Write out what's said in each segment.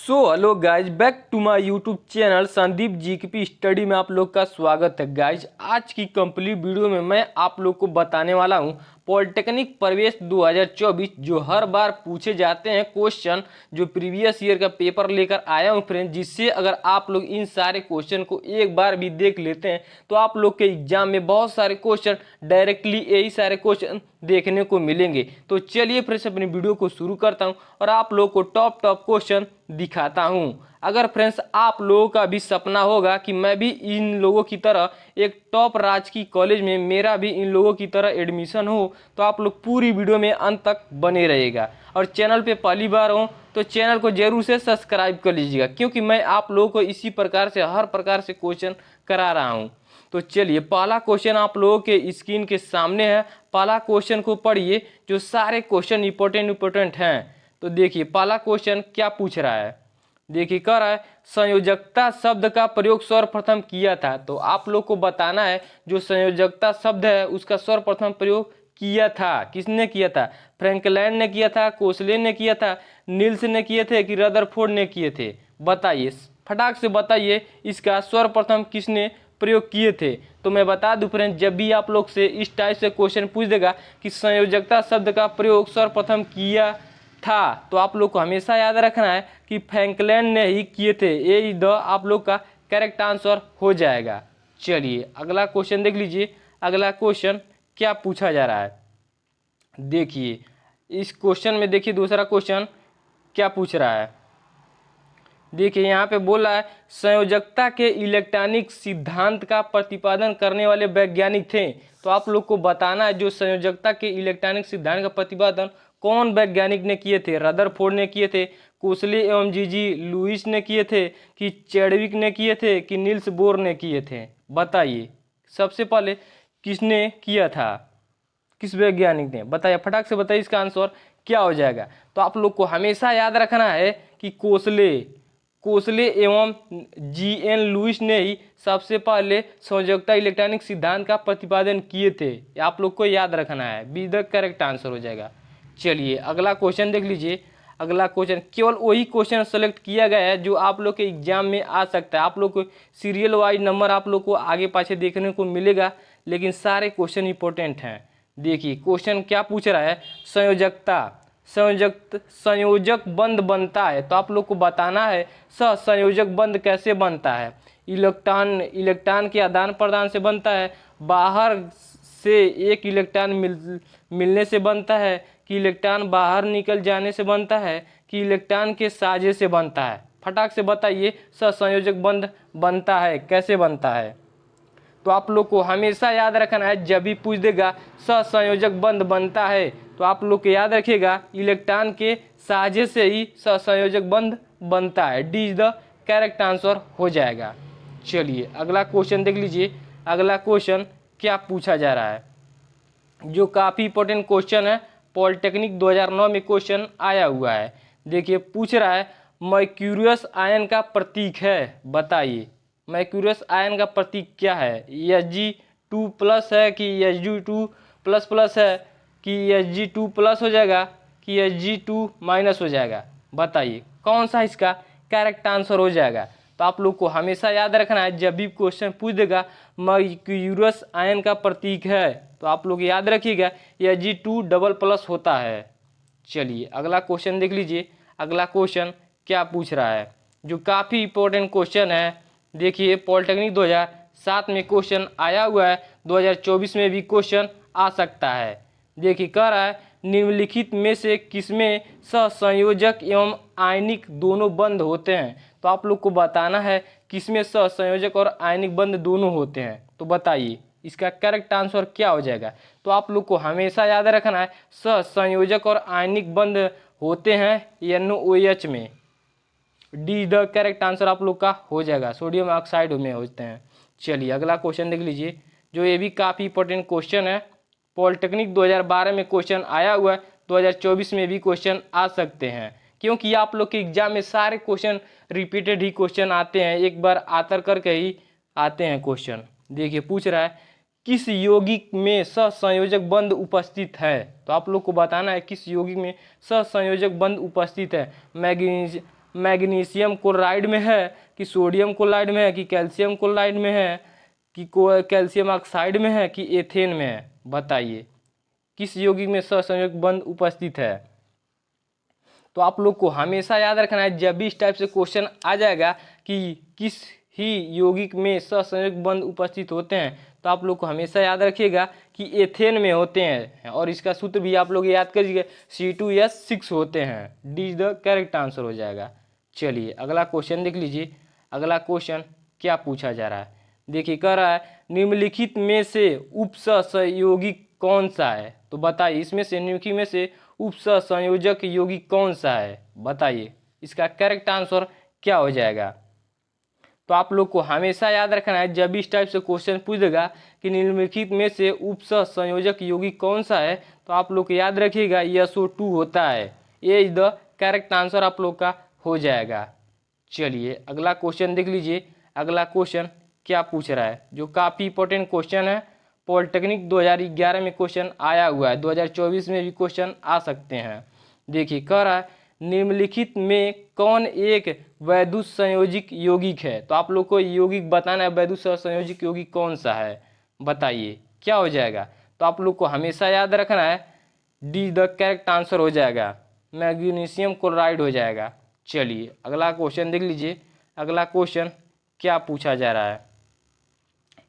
Hello guys, back to my YouTube channel Sandeep GKP study में आप लोग का स्वागत है। गाइज आज की कंप्लीट वीडियो में मैं आप लोग को बताने वाला हूं पॉलिटेक्निक प्रवेश 2024 जो हर बार पूछे जाते हैं क्वेश्चन, जो प्रीवियस ईयर का पेपर लेकर आया हूं फ्रेंड, जिससे अगर आप लोग इन सारे क्वेश्चन को एक बार भी देख लेते हैं तो आप लोग के एग्जाम में बहुत सारे क्वेश्चन डायरेक्टली यही सारे क्वेश्चन देखने को मिलेंगे। तो चलिए फ्रेंड्स अपनी वीडियो को शुरू करता हूं और आप लोग को टॉप क्वेश्चन दिखाता हूं। अगर फ्रेंड्स आप लोगों का भी सपना होगा कि मैं भी इन लोगों की तरह एक टॉप राजकीय कॉलेज में मेरा भी इन लोगों की तरह एडमिशन हो, तो आप लोग पूरी वीडियो में अंत तक बने रहिएगा। और चैनल पे पहली बार हो तो चैनल को जरूर से सब्सक्राइब कर लीजिएगा, क्योंकि मैं आप लोगों को इसी प्रकार से हर प्रकार से क्वेश्चन करा रहा हूँ। तो चलिए पहला क्वेश्चन आप लोगों के स्क्रीन के सामने है। पहला क्वेश्चन को पढ़िए, जो सारे क्वेश्चन इंपॉर्टेंट हैं। तो देखिए पहला क्वेश्चन क्या पूछ रहा है। देखिए कह रहा है संयोजकता शब्द का प्रयोग सर्वप्रथम किया था। तो आप लोग को बताना है जो संयोजकता शब्द है उसका सर्वप्रथम प्रयोग किया था, किसने किया था? फ्रैंकलैंड ने किया था, कोसले ने किया था, नील्स ने किए थे कि रदरफोर्ड ने किए थे? बताइए, फटाक से बताइए इसका सर्वप्रथम किसने प्रयोग किए थे। तो मैं बता दूं फ्रेंड, जब भी आप लोग से इस टाइप से क्वेश्चन पूछ देगा कि संयोजकता शब्द का प्रयोग सर्वप्रथम किया था, तो आप लोग को हमेशा याद रखना है कि फ्रैंकलैंड ने ही किए थे। ये द आप लोग का करेक्ट आंसर हो जाएगा। चलिए अगला क्वेश्चन देख लीजिए। अगला क्वेश्चन क्या पूछा जा रहा है, देखिए इस क्वेश्चन में। देखिए दूसरा क्वेश्चन क्या पूछ रहा है। देखिए यहाँ पे बोला है संयोजकता के इलेक्ट्रॉनिक सिद्धांत का प्रतिपादन करने वाले वैज्ञानिक थे। तो आप लोग को बताना है जो संयोजकता के इलेक्ट्रॉनिक सिद्धांत का प्रतिपादन कौन वैज्ञानिक ने किए थे? रदरफोर्ड ने किए थे, कोसले एवं जीजी लुईस ने किए थे, कि चैडविक ने किए थे, कि नील्स बोर ने किए थे? बताइए सबसे पहले किसने किया था, किस वैज्ञानिक ने? बताइए फटाक से बताइए इसका आंसर क्या हो जाएगा। तो आप लोग को हमेशा याद रखना है कि कोसले एवं जी.एन. लुईस ने ही सबसे पहले संयोजकता इलेक्ट्रॉनिक सिद्धांत का प्रतिपादन किए थे। आप लोग को याद रखना है, बी द करेक्ट आंसर हो जाएगा। चलिए अगला क्वेश्चन देख लीजिए। अगला क्वेश्चन केवल वही क्वेश्चन सेलेक्ट किया गया है जो आप लोग के एग्जाम में आ सकता है। आप लोग को सीरियल वाइज नंबर आप लोग को आगे पाछे देखने को मिलेगा, लेकिन सारे क्वेश्चन इंपॉर्टेंट हैं। देखिए क्वेश्चन क्या पूछ रहा है, संयोजक बंध बनता है। तो आप लोग को बताना है संयोजक बंध कैसे बनता है। इलेक्ट्रॉन के आदान प्रदान से बनता है, बाहर से एक इलेक्ट्रॉन मिलने से बनता है, कि इलेक्ट्रॉन बाहर निकल जाने से बनता है, कि इलेक्ट्रॉन के साझे से बनता है? फटाक से बताइए संयोजक बंध बनता है कैसे बनता है। तो आप लोग को हमेशा याद रखना है, जब भी पूछ देगा संयोजक बंध बनता है तो आप लोग को याद रखिएगा इलेक्ट्रॉन के साझे से ही संयोजक बंध बनता है। D is the correct answer हो जाएगा। चलिए अगला क्वेश्चन देख लीजिए। अगला क्वेश्चन क्या पूछा जा रहा है, जो काफ़ी इंपॉर्टेंट क्वेश्चन है, पॉलिटेक्निक 2009 में क्वेश्चन आया हुआ है। देखिए पूछ रहा है मर्क्यूरियस आयन का प्रतीक है। बताइए मर्क्यूरियस आयन का प्रतीक क्या है? Hg2+ है, कि Hg2++ है, कि Hg2+ हो जाएगा, कि Hg2- हो जाएगा? बताइए कौन सा इसका करेक्ट आंसर हो जाएगा। तो आप लोग को हमेशा याद रखना है, जब भी क्वेश्चन पूछ देगा मर्क्यूरियस आयन का प्रतीक है तो आप लोग याद रखिएगा Hg2++ होता है। चलिए अगला क्वेश्चन देख लीजिए। अगला क्वेश्चन क्या पूछ रहा है, जो काफ़ी इंपॉर्टेंट क्वेश्चन है। देखिए पॉलिटेक्निक 2007 में क्वेश्चन आया हुआ है, 2024 में भी क्वेश्चन आ सकता है। देखिए कह रहा है निम्नलिखित में से किसमें सहसंयोजक एवं आयनिक दोनों बंध होते हैं? तो आप लोग को बताना है किसमें सहसंयोजक और आयनिक बंध दोनों होते हैं। तो बताइए इसका करेक्ट आंसर क्या हो जाएगा। तो आप लोग को हमेशा याद रखना है सहसंयोजक और आयनिक बंध होते हैं NOOH में। डी द करेक्ट आंसर आप लोग का हो जाएगा, सोडियम ऑक्साइड में होते हैं। चलिए अगला क्वेश्चन देख लीजिए, जो ये भी काफ़ी इंपॉर्टेंट क्वेश्चन है। पॉलिटेक्निक 2012 में क्वेश्चन आया हुआ है, 2024 में भी क्वेश्चन आ सकते हैं, क्योंकि आप लोग के एग्जाम में सारे क्वेश्चन रिपीटेड ही क्वेश्चन आते हैं, एक बार आतर करके ही आते हैं क्वेश्चन। देखिए पूछ रहा है किस यौगिक में सहसंयोजक बंध उपस्थित है? तो आप लोग को बताना है किस यौगिक में सहसंयोजक बंध उपस्थित है। मैग्नीशियम क्लोराइड में है कि सोडियम क्लोराइड में है कि कैल्शियम क्लोराइड में है कि कैल्शियम ऑक्साइड में है कि एथेन में है? बताइए किस यौगिक में सहसंयोजक बंध उपस्थित है? तो आप लोग को हमेशा याद रखना है, जब भी इस टाइप से क्वेश्चन आ जाएगा कि किस ही यौगिक में सहसंयोजक बंध उपस्थित होते हैं, तो आप लोग को हमेशा याद रखिएगा कि एथेन में होते हैं। और इसका सूत्र भी आप लोग याद करिएगा, C2H6 होते हैं। D is the correct answer हो जाएगा। चलिए अगला क्वेश्चन देख लीजिए। अगला क्वेश्चन क्या पूछा जा रहा है, देखिए कह रहा है निम्नलिखित में से उपसहसंयोगिक कौन सा है? तो बताइए इसमें से निम्नलिखित में से उपसहसंयोजक यौगिक कौन सा है? बताइए इसका करेक्ट आंसर क्या हो जाएगा? तो आप लोग को हमेशा याद रखना है, जब भी इस टाइप से क्वेश्चन पूछ देगा कि निम्नलिखित में से उपसहसंयोजक यौगिक कौन सा है, तो आप लोग को याद रखिएगा SO2 होता है। ये इज द करेक्ट आंसर आप लोग का हो जाएगा। चलिए अगला क्वेश्चन देख लीजिए। अगला क्वेश्चन क्या पूछ रहा है, जो काफ़ी इंपॉर्टेंट क्वेश्चन है। पॉलिटेक्निक 2011 में क्वेश्चन आया हुआ है, 2024 में भी क्वेश्चन आ सकते हैं। देखिए कह रहा है निम्नलिखित में कौन एक वैद्युत संयोजक यौगिक है? तो आप लोग को यौगिक बताना है, वैद्युत संयोजक यौगिक कौन सा है? बताइए क्या हो जाएगा? तो आप लोग को हमेशा याद रखना है, डी द करेक्ट आंसर हो जाएगा, मैग्नीशियम क्लोराइड हो जाएगा। चलिए अगला क्वेश्चन देख लीजिए। अगला क्वेश्चन क्या पूछा जा रहा है,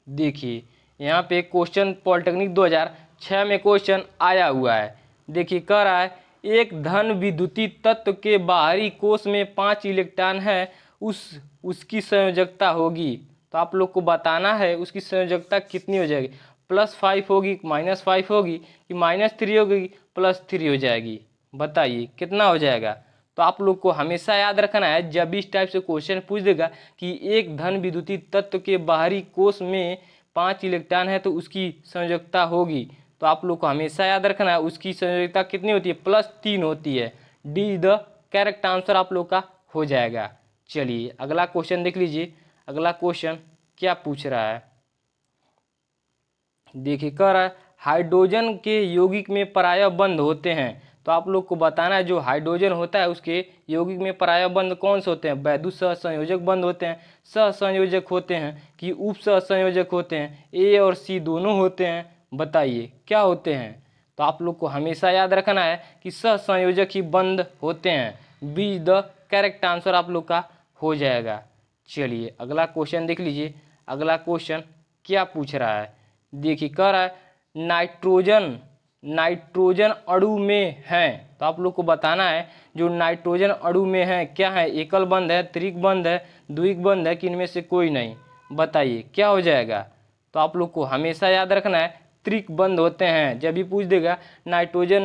देखिए यहाँ पे क्वेश्चन पॉलिटेक्निक 2006 में क्वेश्चन आया हुआ है। देखिए कह रहा है एक धन विद्युतीय तत्व के बाहरी कोश में 5 इलेक्ट्रॉन है, उसकी संयोजकता होगी। तो आप लोग को बताना है उसकी संयोजकता कितनी हो जाएगी, +5 होगी, -5 होगी कि -3 होगी, +3 हो जाएगी? बताइए कितना हो जाएगा? तो आप लोग को हमेशा याद रखना है, जब भी इस टाइप से क्वेश्चन पूछ देगा कि एक धन विद्युतीय तत्व के बाहरी कोश में 5 इलेक्ट्रॉन है तो उसकी संयोजकता होगी, तो आप लोग को हमेशा याद रखना है उसकी संयोजकता कितनी होती है, +3 होती है। डी द करेक्ट आंसर आप लोग का हो जाएगा। चलिए अगला क्वेश्चन देख लीजिए। अगला क्वेश्चन क्या पूछ रहा है, देखिए कह रहा है हाइड्रोजन के यौगिक में परायः बंध होते हैं। तो आप लोग को बताना है जो हाइड्रोजन होता है उसके यौगिक में परायः बंध कौन से होते हैं? वैद्युत सहसंयोजक बंध होते हैं, सहसंयोजक होते हैं कि उप सहसंयोजक होते हैं? ए और सी दोनों होते हैं। बताइए क्या होते हैं? तो आप लोग को हमेशा याद रखना है कि सहसंयोजक ही बंध होते हैं। बी द करेक्ट आंसर आप लोग का हो जाएगा। चलिए अगला क्वेश्चन देख लीजिए। अगला क्वेश्चन क्या पूछ रहा है, देखिए कह रहा है नाइट्रोजन अणु में है। तो आप लोग को बताना है जो नाइट्रोजन अणु में है क्या है, एकल बंध है, त्रिक बंध है, द्विक बंध है कि इनमें से कोई नहीं? बताइए क्या हो जाएगा? तो आप लोग को हमेशा याद रखना है त्रिक बंध होते हैं। जब भी पूछ देगा नाइट्रोजन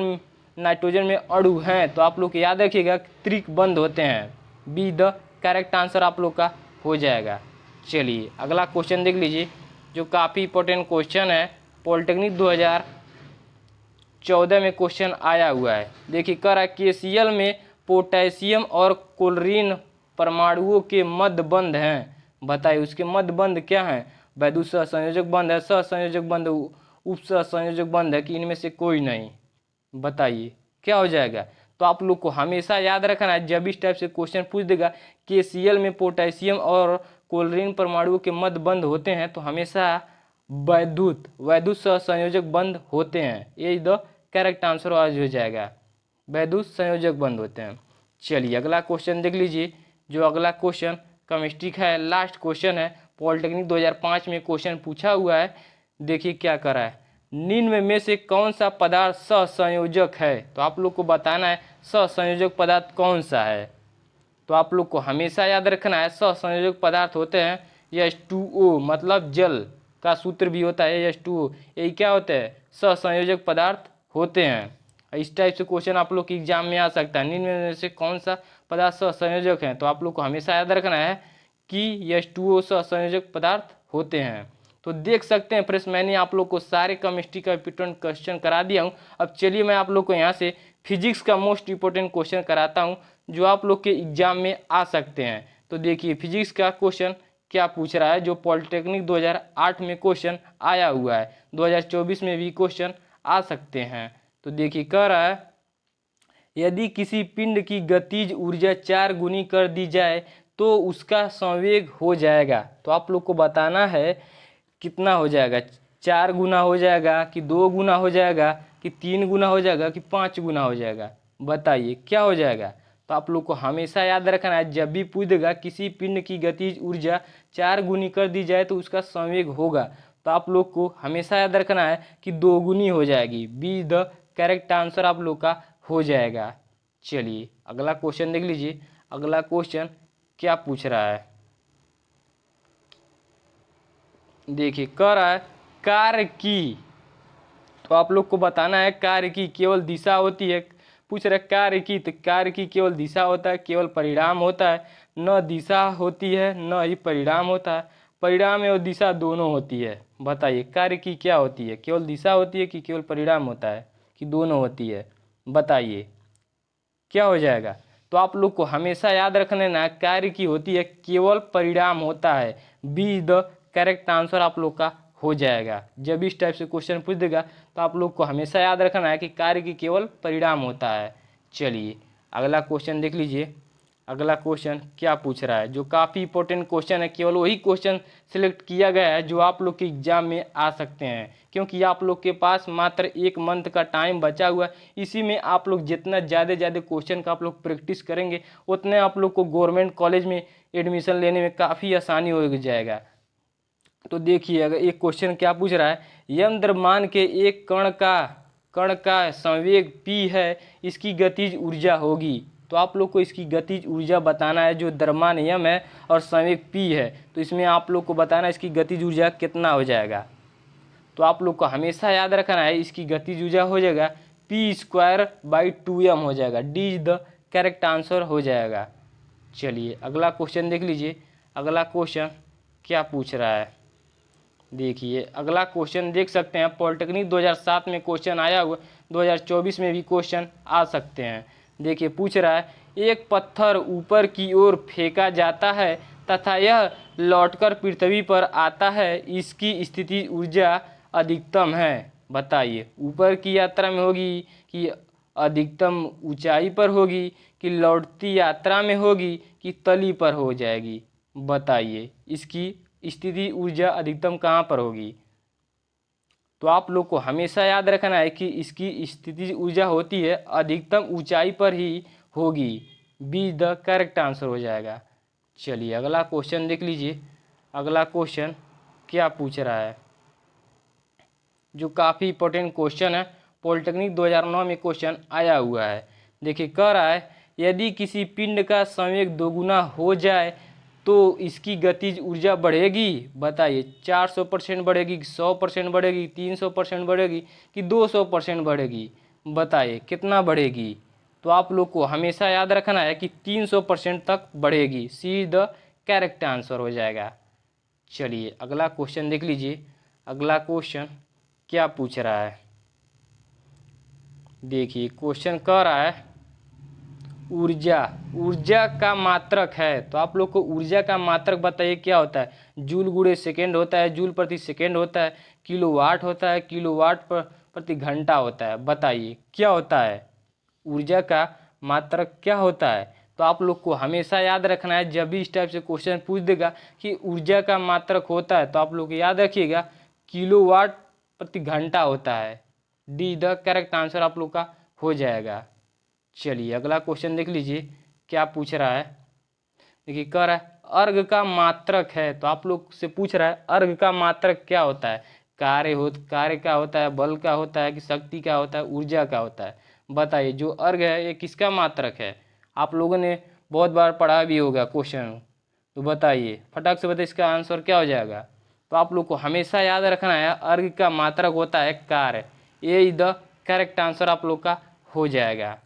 में अणु हैं तो आप लोग याद रखिएगा त्रिक बंध होते हैं। बी द करेक्ट आंसर आप लोग का हो जाएगा। चलिए अगला क्वेश्चन देख लीजिए, जो काफ़ी इंपॉर्टेंट क्वेश्चन है। पॉलिटेक्निक 2014 में क्वेश्चन आया हुआ है। देखिए कह रहा है KCl में पोटेशियम और क्लोरीन परमाणुओं के मध्य बंध हैं। बताइए उसके मध्य बंध क्या हैं? वैद्युत सहसंयोजक बंध है, सहसंयोजक बंध, उप सहसंयोजक बंध है कि इनमें से कोई नहीं? बताइए क्या हो जाएगा? तो आप लोग को हमेशा याद रखना है, जब इस टाइप से क्वेश्चन पूछ देगा KCl में पोटेशियम और क्लोरीन परमाणुओं के मध्य बंध होते हैं, तो हमेशा वैद्युत सहसंयोजक बंध होते हैं। ये द करेक्ट आंसर आज हो जाएगा, वैद्युत संयोजक बंध होते हैं। चलिए अगला क्वेश्चन देख लीजिए। जो अगला क्वेश्चन केमिस्ट्री का है, लास्ट क्वेश्चन है। पॉलिटेक्निक 2005 में क्वेश्चन पूछा हुआ है। देखिए क्या कर रहा है, निम्न में से कौन सा पदार्थ सहसंयोजक है? तो आप लोग को बताना है सहसंयोजक पदार्थ कौन सा है। तो आप लोग को हमेशा याद रखना है सहसंयोजक पदार्थ होते हैं H2O, मतलब जल का सूत्र भी होता है H2O। यही क्या होता है, सहसंयोजक पदार्थ होते हैं। इस टाइप से क्वेश्चन आप लोग के एग्जाम में आ सकता है, निम्न में से कौन सा पदार्थ सहसंयोजक है? तो आप लोग को हमेशा याद रखना है कि H2O सहसंयोजक पदार्थ होते हैं। तो देख सकते हैं फ्रेंड्स, मैंने आप लोग को सारे केमिस्ट्री का इंपॉर्टेंट क्वेश्चन करा दिया हूँ। अब चलिए मैं आप लोग को यहाँ से फिजिक्स का मोस्ट इंपॉर्टेंट क्वेश्चन कराता हूँ, जो आप लोग के एग्जाम में आ सकते हैं। तो देखिए फिजिक्स का क्वेश्चन क्या पूछ रहा है, जो पॉलिटेक्निक 2008 में क्वेश्चन आया हुआ है, 2024 में भी क्वेश्चन आ सकते हैं। तो देखिए कह रहा है यदि किसी पिंड की गतिज ऊर्जा 4 गुनी कर दी जाए तो उसका संवेग हो जाएगा। तो आप लोग को बताना है कितना हो जाएगा, 4 गुना हो जाएगा कि 2 गुना हो जाएगा कि 3 गुना हो जाएगा कि 5 गुना हो जाएगा। बताइए क्या हो जाएगा। तो आप लोग को हमेशा याद रखना है, जब भी पूछेगा किसी पिंड की गतिज ऊर्जा 4 गुनी कर दी जाए तो उसका संवेग होगा, तो आप लोग को हमेशा याद रखना है कि 2 गुनी हो जाएगी। बी द करेक्ट आंसर आप लोग का हो जाएगा। चलिए अगला क्वेश्चन देख लीजिए। अगला क्वेश्चन क्या पूछ रहा है, देखिए कह रहा है कार्य की। तो आप लोग को बताना है कार्य की केवल दिशा होती है। पूछ रहे कार्य की, तो कार्य की केवल दिशा होता है, केवल परिणाम होता है। न दिशा होती है न ही परिणाम होता है। परिणाम और दिशा दोनों होती है। बताइए कार्य की क्या होती है, केवल दिशा होती है कि केवल परिणाम होता है कि दोनों होती है। बताइए क्या हो जाएगा। तो आप लोग को हमेशा याद रखना ना, कार्य की होती है केवल परिणाम होता है। बी द करेक्ट आंसर आप लोग का हो जाएगा। जब इस टाइप से क्वेश्चन पूछ देगा तो आप लोग को हमेशा याद रखना है कि कार्य की केवल परिणाम होता है। चलिए अगला क्वेश्चन देख लीजिए। अगला क्वेश्चन क्या पूछ रहा है, जो काफ़ी इंपॉर्टेंट क्वेश्चन है। केवल वही क्वेश्चन सिलेक्ट किया गया है जो आप लोग के एग्जाम में आ सकते हैं, क्योंकि आप लोग के पास मात्र 1 मंथ का टाइम बचा हुआ है। इसी में आप लोग जितना ज़्यादा क्वेश्चन का आप लोग प्रैक्टिस करेंगे उतने आप लोग को गवर्नमेंट कॉलेज में एडमिशन लेने में काफ़ी आसानी हो जाएगा। तो देखिए अगर एक क्वेश्चन क्या पूछ रहा है, यम द्रव्यमान के एक कण का संवेग p है, इसकी गतिज ऊर्जा होगी। तो आप लोग को इसकी गतिज ऊर्जा बताना है। जो द्रव्यमान यम है और संवेग p है, तो इसमें आप लोग को बताना है इसकी गतिज ऊर्जा कितना हो जाएगा। तो आप लोग को हमेशा याद रखना है इसकी गतिज ऊर्जा हो जाएगा p²/2m हो जाएगा। D is the correct answer हो जाएगा। चलिए अगला क्वेश्चन देख लीजिए। अगला क्वेश्चन क्या पूछ रहा है, देखिए अगला क्वेश्चन देख सकते हैं। पॉलिटेक्निक 2007 में क्वेश्चन आया हुआ, 2024 में भी क्वेश्चन आ सकते हैं। देखिए पूछ रहा है, एक पत्थर ऊपर की ओर फेंका जाता है तथा यह लौटकर पृथ्वी पर आता है, इसकी स्थिति ऊर्जा अधिकतम है। बताइए ऊपर की यात्रा में होगी कि अधिकतम ऊंचाई पर होगी कि लौटती यात्रा में होगी कि तली पर हो जाएगी। बताइए इसकी स्थिति ऊर्जा अधिकतम कहाँ पर होगी। तो आप लोग को हमेशा याद रखना है कि इसकी स्थिति ऊर्जा होती है अधिकतम ऊंचाई पर ही होगी। बी द करेक्ट आंसर हो जाएगा। चलिए अगला क्वेश्चन देख लीजिए। अगला क्वेश्चन क्या पूछ रहा है, जो काफ़ी इंपॉर्टेंट क्वेश्चन है। पॉलिटेक्निक 2009 में क्वेश्चन आया हुआ है। देखिए कह रहा है, यदि किसी पिंड का संवेग 2 गुना हो जाए तो इसकी गतिज ऊर्जा बढ़ेगी। बताइए 400% बढ़ेगी कि 100% बढ़ेगी, 300% बढ़ेगी कि 200% बढ़ेगी। बताइए कितना बढ़ेगी। तो आप लोग को हमेशा याद रखना है कि 300% तक बढ़ेगी। सी द करेक्ट आंसर हो जाएगा। चलिए अगला क्वेश्चन देख लीजिए। अगला क्वेश्चन क्या पूछ रहा है, देखिए क्वेश्चन कह रहा है ऊर्जा का मात्रक है। तो आप लोग को ऊर्जा का मात्रक बताइए क्या होता है। जूल गुणे सेकेंड होता है, जूल प्रति सेकेंड होता है, किलोवाट होता है, किलोवाट प्रति घंटा होता है। बताइए क्या होता है ऊर्जा का मात्रक क्या होता है। तो आप लोग को हमेशा याद रखना है, जब भी इस टाइप से क्वेश्चन पूछ देगा कि ऊर्जा का मात्रक होता है, तो आप लोग याद रखिएगा किलोवाट प्रति घंटा होता है। डी द करेक्ट आंसर आप लोग का हो जाएगा। चलिए अगला क्वेश्चन देख लीजिए क्या पूछ रहा है। देखिए कह रहा है अर्घ का मात्रक है। तो आप लोग से पूछ रहा है अर्घ का मात्रक क्या होता है। कार्य का होता है, बल का होता है कि शक्ति का होता है, ऊर्जा का होता है। बताइए जो अर्घ है ये किसका मात्रक है। आप लोगों ने बहुत बार पढ़ा भी होगा क्वेश्चन। तो बताइए फटाक से बताइए इसका आंसर क्या हो जाएगा। तो आप लोग को हमेशा याद रखना है अर्घ का मात्रक होता है कार्य। ये द करेक्ट आंसर आप लोग का हो जाएगा।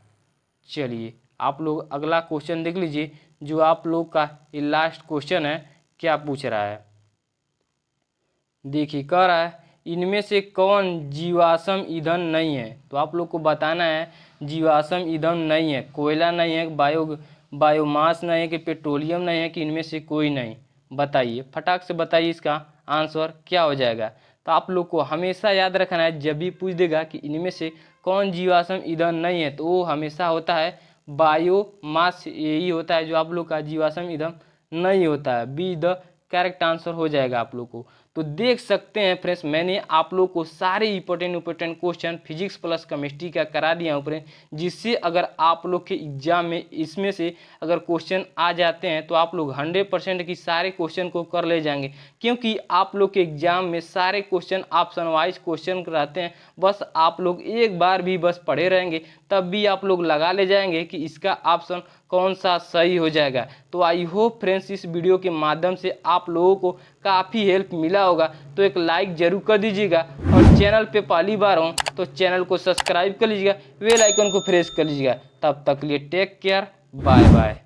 चलिए आप लोग अगला क्वेश्चन देख लीजिए, जो आप लोग का ये लास्ट क्वेश्चन है। क्या पूछ रहा है, देखिए कह रहा है इनमें से कौन जीवाश्म ईंधन नहीं है। तो आप लोग को बताना है जीवाश्म ईंधन नहीं है, कोयला नहीं है, बायोमास नहीं है कि पेट्रोलियम नहीं है कि इनमें से कोई नहीं। बताइए फटाक से बताइए इसका आंसर क्या हो जाएगा। तो आप लोग को हमेशा याद रखना है, जब भी पूछ देगा कि इनमें से कौन जीवाश्म ईंधन नहीं है, तो वो हमेशा होता है बायोमास, यही होता है जो आप लोग का जीवाश्म ईंधन नहीं होता है। बी द करेक्ट आंसर हो जाएगा आप लोग को। तो देख सकते हैं फ्रेंड्स, मैंने आप लोग को सारे important question physics plus chemistry का करा दिया हूँ फ्रेंड्स, जिससे अगर आप लोग के एग्जाम में इसमें से अगर क्वेश्चन आ जाते हैं तो आप लोग 100% की सारे क्वेश्चन को कर ले जाएंगे, क्योंकि आप लोग के एग्जाम में सारे क्वेश्चन ऑप्शन वाइज क्वेश्चन रहते हैं। बस आप लोग एक बार भी बस पढ़े रहेंगे तब भी आप लोग लगा ले जाएंगे कि इसका ऑप्शन कौन सा सही हो जाएगा। तो आई होप फ्रेंड्स इस वीडियो के माध्यम से आप लोगों को काफ़ी हेल्प मिला होगा, तो एक लाइक जरूर कर दीजिएगा, और चैनल पे पहली बार हो तो चैनल को सब्सक्राइब कर लीजिएगा, बेल आइकन को प्रेस कर लीजिएगा। तब तक के लिए टेक केयर, बाय बाय।